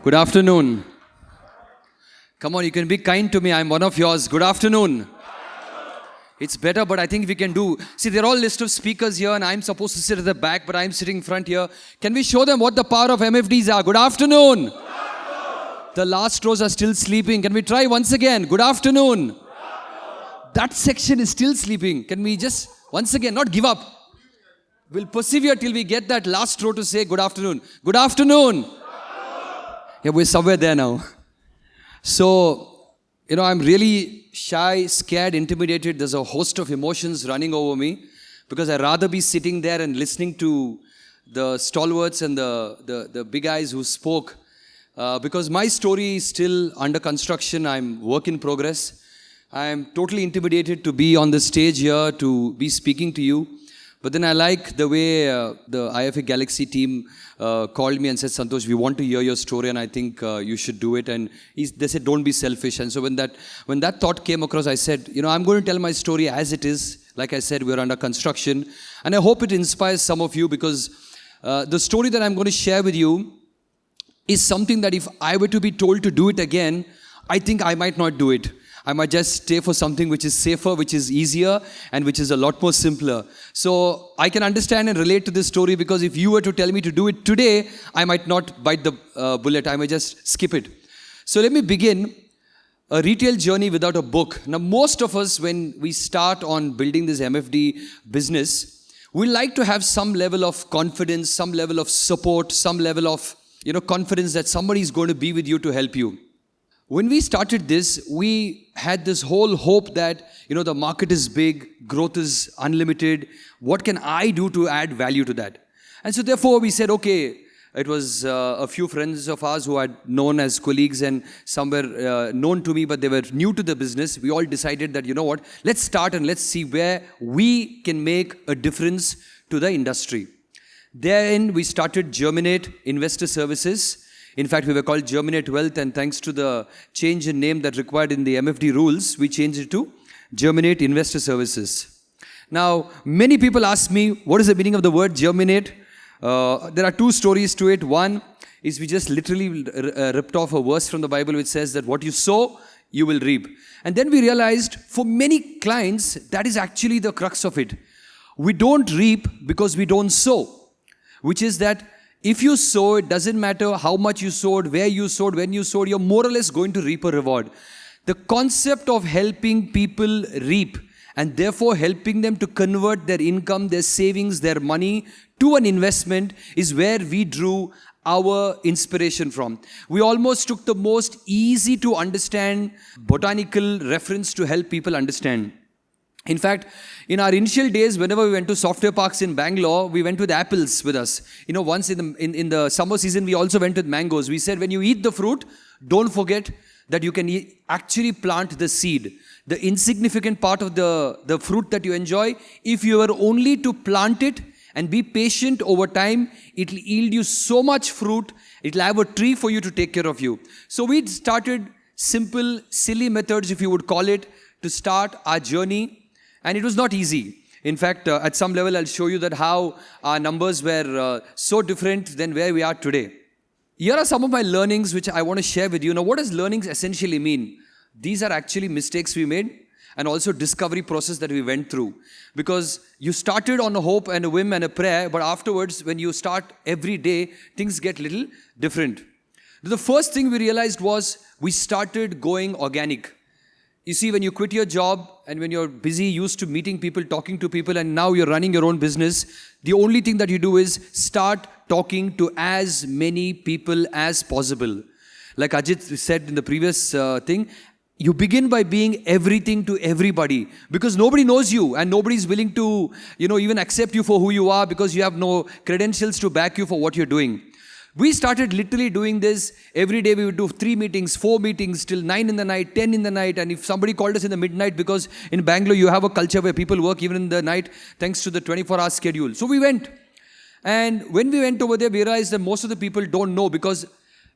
Good afternoon. Come on, you can be kind to me. I'm one of yours. Good afternoon. It's better, but I think we can do. See, they're all list of speakers here, and I'm supposed to sit at the back, but I'm sitting in front here. Can we show them what the power of MFDs are? Good afternoon. Good afternoon. The last rows are still sleeping. Can we try once again? Good afternoon. Good afternoon. That section is still sleeping. Can we just, once again, not give up? We'll persevere till we get that last row to say good afternoon. Good afternoon. Good afternoon. Yeah, we're somewhere there now. So, I'm really shy, scared, intimidated. There's a host of emotions running over me because I'd rather be sitting there and listening to the stalwarts and the big guys who spoke because my story is still under construction. I'm work in progress. I'm totally intimidated to be on the stage here, to be speaking to you. But then I like the way the IFA Galaxy team called me and said, Santhosh, we want to hear your story and I think you should do it. And they said, don't be selfish. And so when that thought came across, I said, I'm going to tell my story as it is. Like I said, we're under construction. And I hope it inspires some of you because the story that I'm going to share with you is something that if I were to be told to do it again, I think I might not do it. I might just stay for something which is safer, which is easier, and which is a lot more simpler. So I can understand and relate to this story because if you were to tell me to do it today, I might not bite the bullet. I might just skip it. So let me begin a retail journey without a book. Now, most of us, when we start on building this MFD business, we like to have some level of confidence, some level of support, some level of confidence that somebody is going to be with you to help you. When we started this, we had this whole hope that, the market is big, growth is unlimited. What can I do to add value to that? And so therefore we said, okay, it was a few friends of ours who had known as colleagues and some were known to me, but they were new to the business. We all decided that, let's start and let's see where we can make a difference to the industry. Therein, we started Germinate Investor Services. In fact, we were called Germinate Wealth, and thanks to the change in name that required in the MFD rules, we changed it to Germinate Investor Services. Now, many people ask me, what is the meaning of the word germinate? There are two stories to it. One is we just literally ripped off a verse from the Bible which says that what you sow, you will reap. And then we realized for many clients, that is actually the crux of it. We don't reap because we don't sow, which is that if you sow, it doesn't matter how much you sowed, where you sowed, when you sowed, you're more or less going to reap a reward. The concept of helping people reap and therefore helping them to convert their income, their savings, their money to an investment is where we drew our inspiration from. We almost took the most easy to understand botanical reference to help people understand. In fact, in our initial days, whenever we went to software parks in Bangalore, we went with apples with us. Once in the summer season, we also went with mangoes. We said, when you eat the fruit, don't forget that you can actually plant the seed. The insignificant part of the fruit that you enjoy, if you were only to plant it and be patient over time, it will yield you so much fruit, it will have a tree for you to take care of you. So we started simple, silly methods, if you would call it, to start our journey. And it was not easy. In fact, at some level, I'll show you that how our numbers were so different than where we are today. Here are some of my learnings which I want to share with you. Now, what does learnings essentially mean? These are actually mistakes we made and also discovery process that we went through. Because you started on a hope and a whim and a prayer, but afterwards, when you start every day, things get a little different. The first thing we realized was we started going organic. You see, when you quit your job and when you're busy, used to meeting people, talking to people, and now you're running your own business, the only thing that you do is start talking to as many people as possible. Like Ajit said in the previous thing, you begin by being everything to everybody because nobody knows you and nobody's willing to, even accept you for who you are because you have no credentials to back you for what you're doing. We started literally doing this. Every day we would do 3 meetings, 4 meetings till 9 in the night, 10 in the night. And if somebody called us in the midnight, because in Bangalore you have a culture where people work even in the night thanks to the 24-hour schedule. So we went. And when we went over there, we realized that most of the people don't know because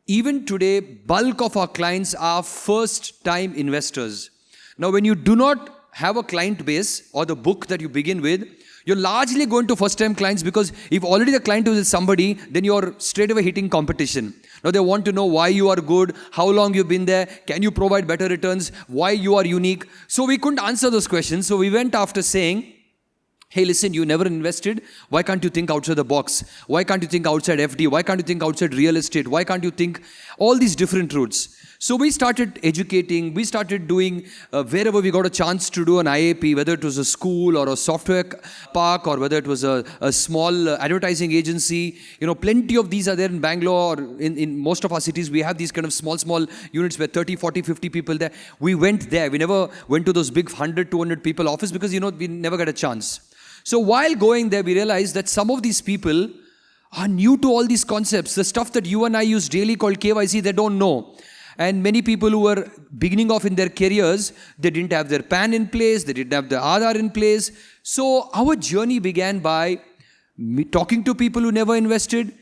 even today, bulk of our clients are first-time investors. Now, when you do not have a client base or the book that you begin with, you're largely going to first-time clients because if already the client is somebody, then you're straight away hitting competition. Now they want to know why you are good, how long you've been there, can you provide better returns, why you are unique. So we couldn't answer those questions. So we went after saying, hey, listen, you never invested. Why can't you think outside the box? Why can't you think outside FD? Why can't you think outside real estate? Why can't you think all these different routes? So we started educating. We started doing wherever we got a chance to do an IAP, whether it was a school or a software park or whether it was a small advertising agency. Plenty of these are there in Bangalore or in most of our cities. We have these kind of small units where 30, 40, 50 people there. We went there. We never went to those big 100, 200 people office because, we never got a chance. So while going there, we realized that some of these people are new to all these concepts. The stuff that you and I use daily called KYC, they don't know. And many people who were beginning off in their careers, they didn't have their PAN in place, they didn't have their Aadhaar in place. So our journey began by talking to people who never invested,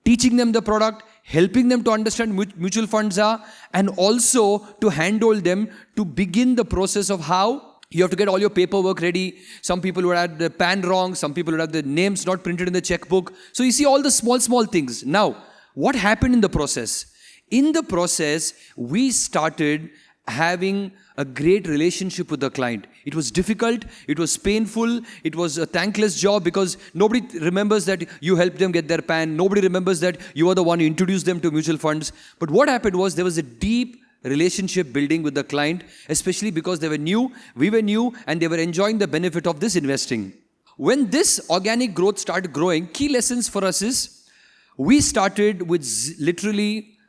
teaching them the product, helping them to understand mutual funds are, and also to handhold them to begin the process of how you have to get all your paperwork ready. Some people would have the PAN wrong. Some people would have the names not printed in the checkbook. So you see all the small things. Now, what happened in the process? In the process, we started having a great relationship with the client. It was difficult. It was painful. It was a thankless job because nobody remembers that you helped them get their PAN. Nobody remembers that you are the one who introduced them to mutual funds. But what happened was there was a deep relationship building with the client, especially because they were new, we were new, and they were enjoying the benefit of this investing. When this organic growth started growing, key lessons for us is, we started with literally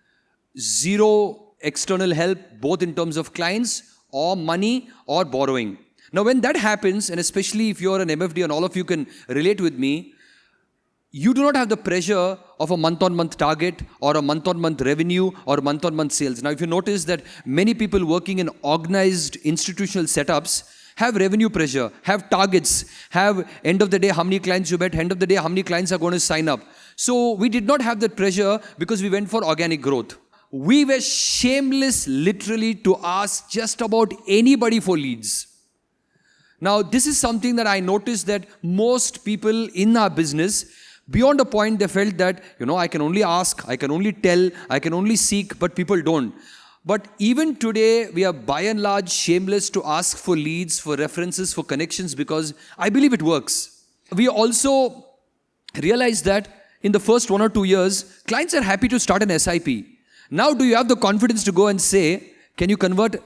zero external help, both in terms of clients or money or borrowing. Now when that happens, and especially if you're an MFD and all of you can relate with me, you do not have the pressure of a month-on-month target or a month-on-month revenue or month-on-month sales. Now, if you notice that many people working in organized institutional setups have revenue pressure, have targets, have end of the day how many clients you met, end of the day how many clients are going to sign up. So we did not have that pressure because we went for organic growth. We were shameless literally to ask just about anybody for leads. Now, this is something that I noticed that most people in our business, beyond a point, they felt that, I can only ask, I can only tell, I can only seek, but people don't. But even today, we are by and large shameless to ask for leads, for references, for connections, because I believe it works. We also realized that in the first 1 or 2 years, clients are happy to start an SIP. Now, do you have the confidence to go and say, can you convert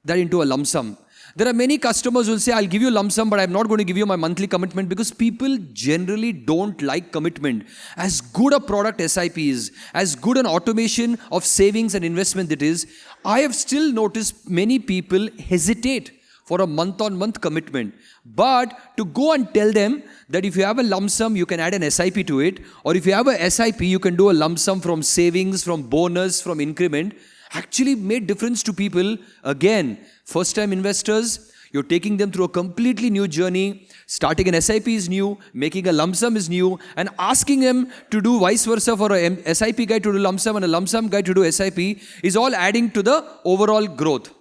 that into a lump sum? There are many customers who will say, I'll give you a lump sum, but I'm not going to give you my monthly commitment, because people generally don't like commitment. As good a product SIP is, as good an automation of savings and investment it is, I have still noticed many people hesitate for a month-on-month commitment. But to go and tell them that if you have a lump sum, you can add an SIP to it, or if you have a SIP, you can do a lump sum from savings, from bonus, from increment, actually made difference to people. Again, first-time investors, you're taking them through a completely new journey. Starting an SIP is new, making a lump sum is new, and asking them to do vice versa for a SIP guy to do lump sum and a lump sum guy to do SIP is all adding to the overall growth.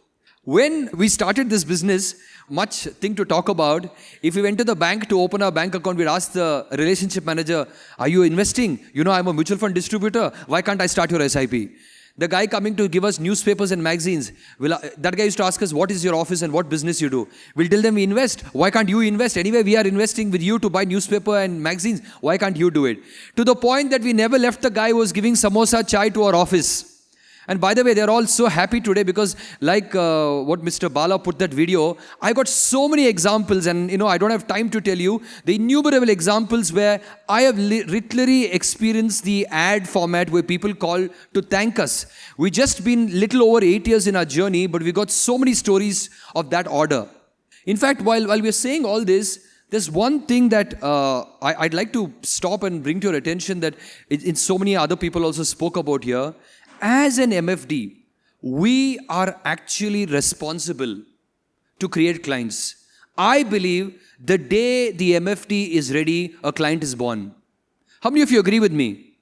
When we started this business, much thing to talk about. If we went to the bank to open our bank account, we'd ask the relationship manager, are you investing? I'm a mutual fund distributor. Why can't I start your SIP? The guy coming to give us newspapers and magazines, that guy used to ask us, what is your office and what business you do? We'll tell them we invest. Why can't you invest? Anyway, we are investing with you to buy newspaper and magazines. Why can't you do it? To the point that we never left the guy who was giving samosa chai to our office. And by the way, they're all so happy today because like what Mr. Bala put that video, I got so many examples and I don't have time to tell you the innumerable examples where I have literally experienced the ad format where people call to thank us. We just been little over 8 years in our journey, but we got so many stories of that order. In fact, while we're saying all this, there's one thing that I'd like to stop and bring to your attention that so many other people also spoke about here. As an MFD, we are actually responsible to create clients. I believe the day the MFD is ready, a client is born. How many of you agree with me?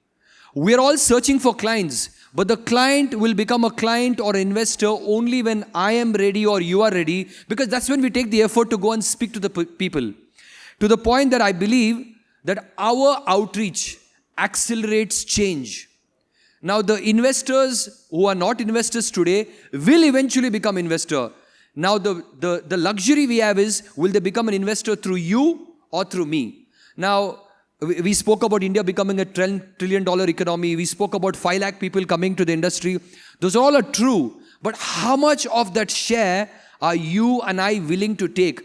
We're all searching for clients, but the client will become a client or investor only when I am ready or you are ready, because that's when we take the effort to go and speak to the people. To the point that I believe that our outreach accelerates change. Now the investors who are not investors today will eventually become investor. Now the luxury we have is, will they become an investor through you or through me? Now, we spoke about India becoming a $10 trillion economy. We spoke about 5 lakh people coming to the industry. Those all are true. But how much of that share are you and I willing to take?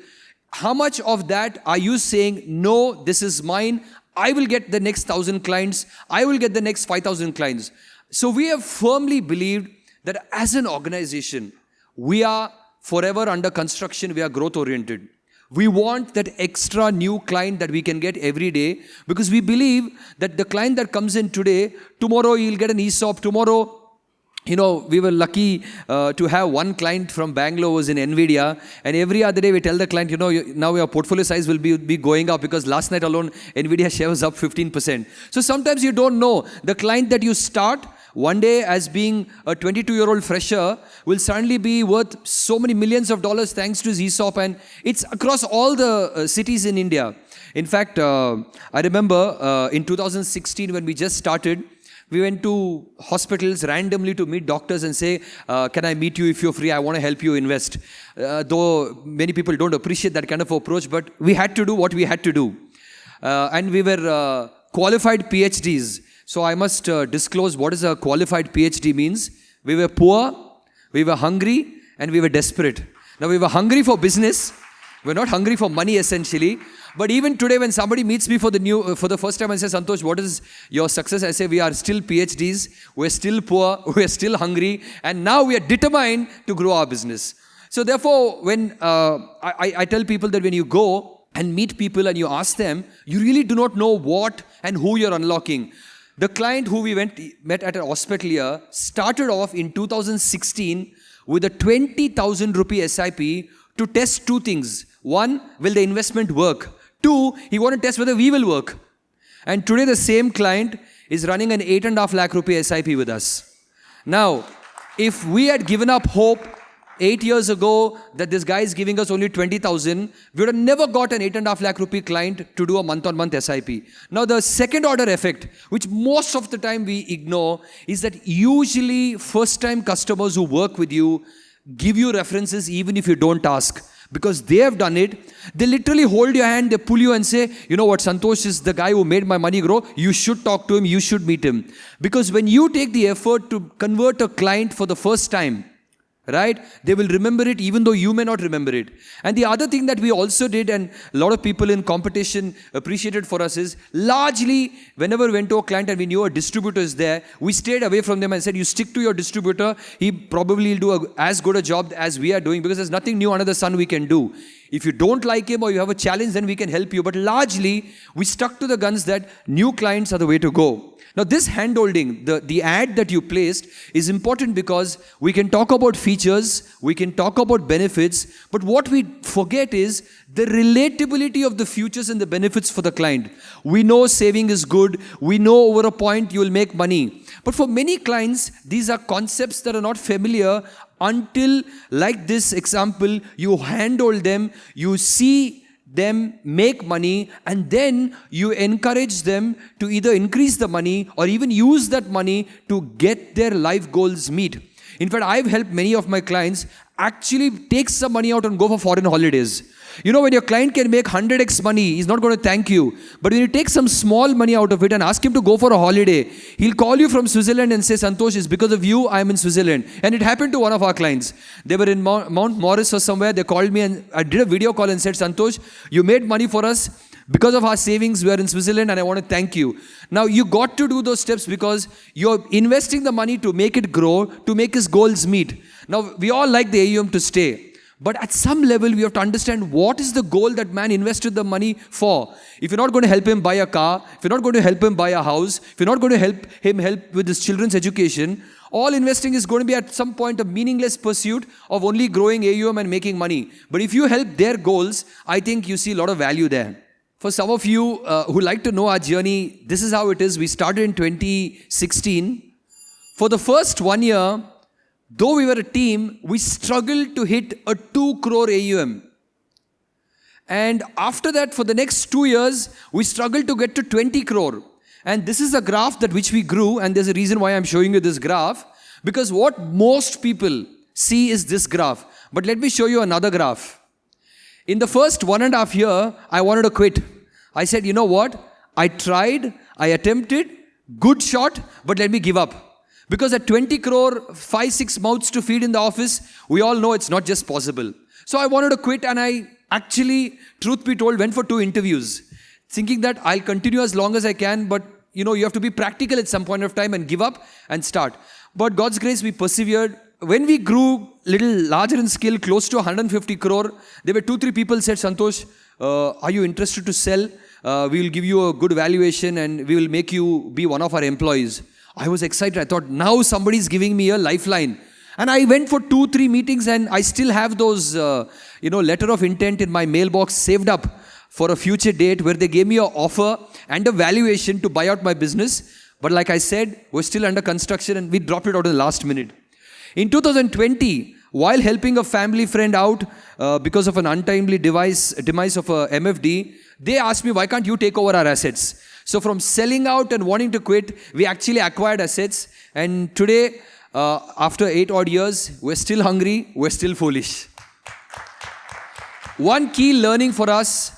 How much of that are you saying, no, this is mine. I will get the next 1,000 clients. I will get the next 5,000 clients. So we have firmly believed that as an organization, we are forever under construction. We are growth oriented. We want that extra new client that we can get every day, because we believe that the client that comes in today, tomorrow he'll get an ESOP. Tomorrow, we were lucky to have one client from Bangalore who was in NVIDIA, and every other day we tell the client, now your portfolio size will be going up, because last night alone NVIDIA share was up 15%. So sometimes you don't know. The client that you start one day as being a 22-year-old fresher will suddenly be worth so many millions of dollars thanks to his ESOP, and it's across all the cities in India. In fact, I remember in 2016 when we just started, we went to hospitals randomly to meet doctors and say, can I meet you if you're free? I want to help you invest. Though many people don't appreciate that kind of approach, but we had to do what we had to do. And we were qualified PhDs. So I must disclose what is a qualified PhD means. We were poor, we were hungry, and we were desperate. Now we were hungry for business. We're not hungry for money essentially. But even today when somebody meets me for the first time and says, Santhosh, what is your success? I say, we are still PhDs, we're still poor, we're still hungry, and now we are determined to grow our business. So therefore, when I tell people that when you go and meet people and you ask them, you really do not know what and who you're unlocking. The client who we met at a hospital here started off in 2016 with a 20,000 rupee SIP to test 2 things. 1, will the investment work? 2, he wanted to test whether we will work. And today the same client is running an 8.5 lakh rupee SIP with us. Now, if we had given up hope 8 years ago that this guy is giving us only 20,000, we would have never got an 8.5 lakh rupee client to do a month-on-month SIP. Now the second order effect, which most of the time we ignore, is that usually first-time customers who work with you give you references even if you don't ask. Because they have done it, they literally hold your hand, they pull you and say, you know what, Santhosh is the guy who made my money grow, you should talk to him, you should meet him. Because when you take the effort to convert a client for the first time, right, they will remember it even though you may not remember it. And the other thing that we also did, and a lot of people in competition appreciated for us, is largely whenever we went to a client and we knew a distributor is there, we stayed away from them and said, you stick to your distributor, he probably will do as good a job as we are doing, because there's nothing new under the sun we can do. If you don't like him or you have a challenge, then we can help you. But largely, we stuck to the guns that new clients are the way to go. Now this hand-holding, the ad that you placed is important because we can talk about features, we can talk about benefits, but what we forget is the relatability of the features and the benefits for the client. We know saving is good, we know over a point you will make money. But for many clients, these are concepts that are not familiar until, like this example, you handhold them, you see them make money, and then you encourage them to either increase the money or even use that money to get their life goals meet. In fact, I've helped many of my clients actually take some money out and go for foreign holidays. You know, when your client can make 100x money, he's not going to thank you. But when you take some small money out of it and ask him to go for a holiday, he'll call you from Switzerland and say, Santhosh, it's because of you I'm in Switzerland. And it happened to one of our clients. They were in Mount Morris or somewhere. They called me and I did a video call and said, Santhosh, you made money for us. Because of our savings, we are in Switzerland and I want to thank you. Now, you got to do those steps because you're investing the money to make it grow, to make his goals meet. Now, we all like the AUM to stay. But at some level, we have to understand what is the goal that man invested the money for. If you're not going to help him buy a car, if you're not going to help him buy a house, if you're not going to help him with his children's education, all investing is going to be at some point a meaningless pursuit of only growing AUM and making money. But if you help their goals, I think you see a lot of value there. For some of you who like to know our journey, this is how it is. We started in 2016. For the first 1 year, though we were a team, we struggled to hit a 2 crore AUM. And after that, for the next 2 years, we struggled to get to 20 crore. And this is a graph that which we grew, and there's a reason why I'm showing you this graph, because what most people see is this graph. But let me show you another graph. In the first 1.5 years, I wanted to quit. I said, you know what? I tried, I attempted, good shot, but let me give up. Because at 20 crore, 5-6 mouths to feed in the office, we all know it's not just possible. So I wanted to quit, and I actually, truth be told, went for 2 interviews. Thinking that I'll continue as long as I can, but you have to be practical at some point of time and give up and start. But God's grace, we persevered. When we grew little larger in scale, close to 150 crore, there were 2-3 people said, Santhosh, are you interested to sell? We will give you a good valuation and we will make you be one of our employees. I was excited. I thought, now somebody's giving me a lifeline. And I went for 2-3 meetings, and I still have those, letter of intent in my mailbox saved up for a future date where they gave me an offer and a valuation to buy out my business. But like I said, we're still under construction and we dropped it out in the last minute. In 2020, while helping a family friend out because of an untimely demise of a MFD, they asked me, why can't you take over our assets? So from selling out and wanting to quit, we actually acquired assets. And today, after 8 odd years, we're still hungry, we're still foolish. One key learning for us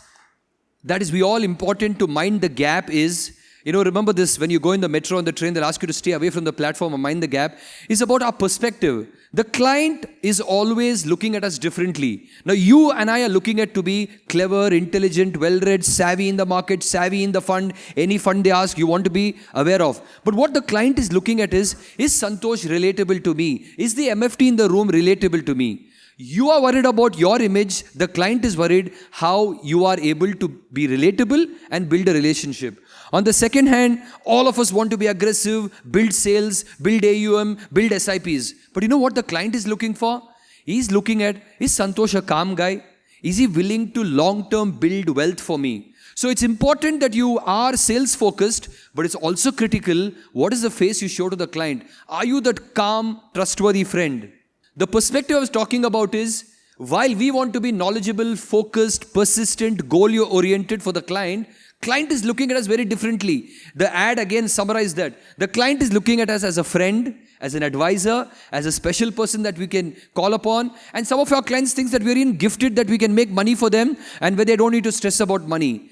that is we all important to mind the gap is, remember this, when you go in the metro and the train, they'll ask you to stay away from the platform and mind the gap, is about our perspective. The client is always looking at us differently. Now you and I are looking at to be clever, intelligent, well-read, savvy in the market, savvy in the fund. Any fund they ask, you want to be aware of. But what the client is looking at is Santhosh relatable to me? Is the MFT in the room relatable to me? You are worried about your image. The client is worried how you are able to be relatable and build a relationship. On the second hand, all of us want to be aggressive, build sales, build AUM, build SIPs. But you know what the client is looking for? He's looking at, is Santhosh a calm guy? Is he willing to long-term build wealth for me? So it's important that you are sales focused, but it's also critical, what is the face you show to the client? Are you that calm, trustworthy friend? The perspective I was talking about is, while we want to be knowledgeable, focused, persistent, goal-oriented for the client is looking at us very differently. The ad again summarized that. The client is looking at us as a friend, as an advisor, as a special person that we can call upon. And some of our clients think that we're gifted, that we can make money for them and where they don't need to stress about money.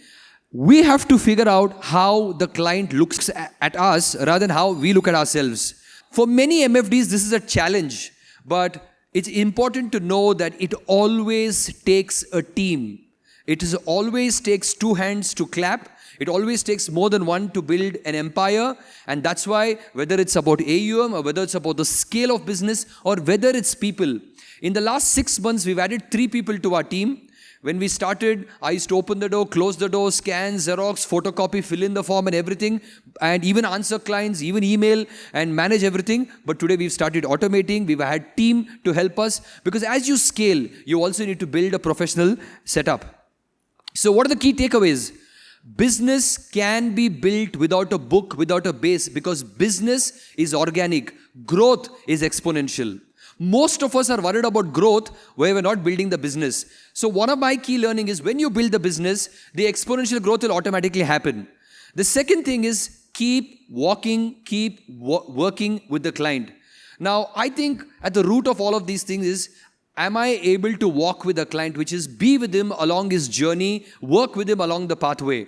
We have to figure out how the client looks at us rather than how we look at ourselves. For many MFDs, this is a challenge. But it's important to know that it always takes a team. It always takes 2 hands to clap. It always takes more than one to build an empire. And that's why whether it's about AUM or whether it's about the scale of business or whether it's people. In the last 6 months, we've added 3 people to our team. When we started, I used to open the door, close the door, scan, Xerox, photocopy, fill in the form and everything, and even answer clients, even email and manage everything. But today we've started automating. We've had team to help us because as you scale, you also need to build a professional setup. So what are the key takeaways? Business can be built without a book, without a base, because business is organic. Growth is exponential. Most of us are worried about growth where we're not building the business. So one of my key learning is when you build the business, the exponential growth will automatically happen. The second thing is keep walking, keep working with the client. Now, I think at the root of all of these things is, am I able to walk with the client, which is be with him along his journey, work with him along the pathway.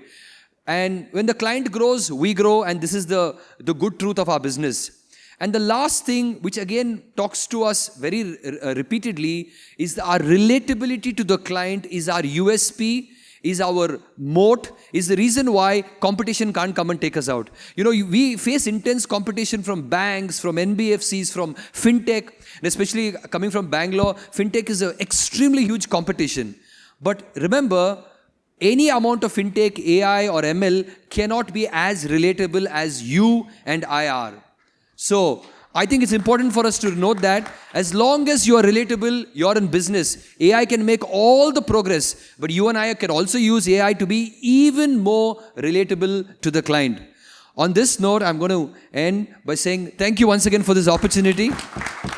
And when the client grows, we grow, and this is the good truth of our business. And the last thing, which again talks to us very repeatedly, is our relatability to the client is our USP, is our moat, is the reason why competition can't come and take us out. We face intense competition from banks, from NBFCs, from fintech, and especially coming from Bangalore, fintech is an extremely huge competition. But remember, any amount of fintech, AI or ML cannot be as relatable as you and I are. So, I think it's important for us to note that as long as you are relatable, you're in business. AI can make all the progress, but you and I can also use AI to be even more relatable to the client. On this note, I'm going to end by saying thank you once again for this opportunity.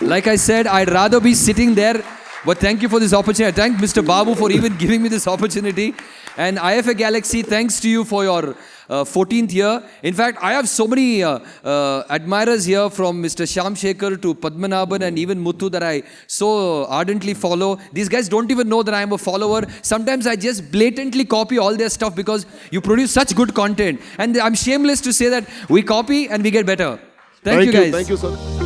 Like I said, I'd rather be sitting there, but thank you for this opportunity. I thank Mr. Babu for even giving me this opportunity. And IFA Galaxy, thanks to you for your 14th year. In fact, I have so many admirers here, from Mr. Shyam Shekhar to Padmanabhan and even Muthu, that I so ardently follow. These guys don't even know that I am a follower. Sometimes I just blatantly copy all their stuff because you produce such good content. And I'm shameless to say that we copy and we get better. Thank you guys. Thank you, sir.